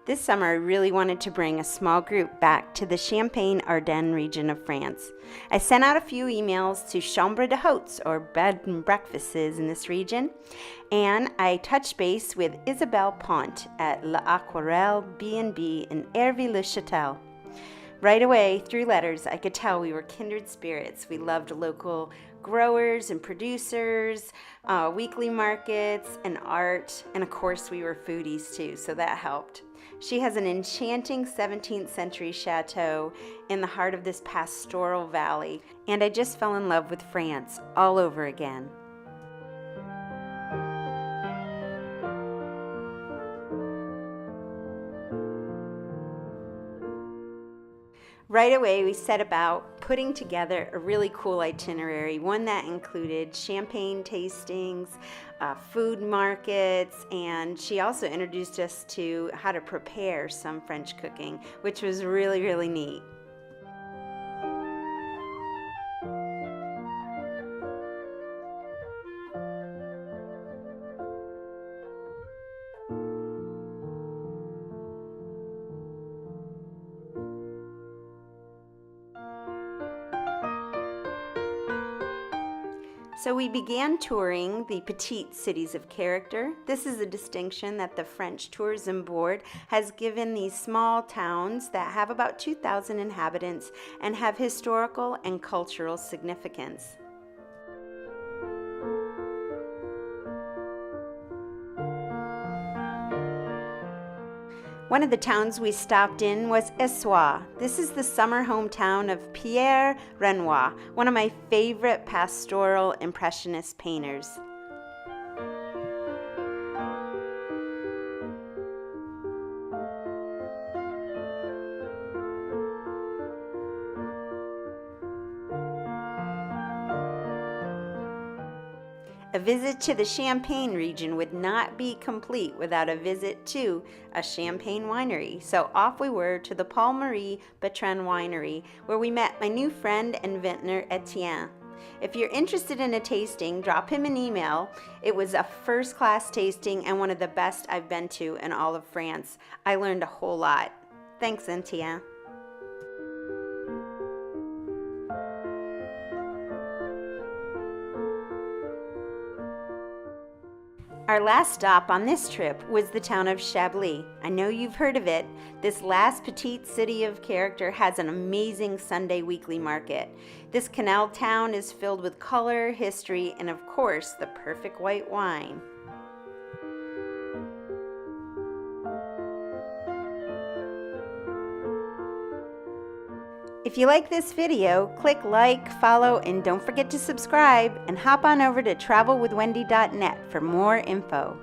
This summer, I really wanted to bring a small group back to the Champagne-Ardenne region of France. I sent out a few emails to chambres d'hôtes, or bed and breakfasts in this region, and I touched base with Isabelle at L'Aquarelle B&B in Ervy-le-Chatel. Right away, through letters, I could tell we were kindred spirits. We loved local growers and producers, weekly markets, and art, and of course we were foodies too, so that helped. She has an enchanting 17th century chateau in the heart of this pastoral valley, and I just fell in love with France all over again. Right away, we set about putting together a really cool itinerary, one that included champagne tastings, food markets, and she also introduced us to how to prepare some French cooking, which was really, really neat. So we began touring the Petite cities of character. This is a distinction that the French Tourism Board has given these small towns that have about 2,000 inhabitants and have historical and cultural significance. One of the towns we stopped in was Aswath. This is the summer hometown of Pierre Renoir, one of my favorite pastoral impressionist painters. A visit to the Champagne region would not be complete without a visit to a champagne winery. So off we were to the Paul Marie Bertrand Winery, where we met my new friend and vintner, Etienne. If you're interested in a tasting, drop him an email. It was a first-class tasting and one of the best I've been to in all of France. I learned a whole lot. Thanks, Etienne. Our last stop on this trip was the town of Chablis. I know you've heard of it. This last petite city of character has an amazing Sunday weekly market. This canal town is filled with color, history, and of course, the perfect white wine. If you like this video, click like, follow, and don't forget to subscribe, and hop on over to travelwithwendy.net for more info.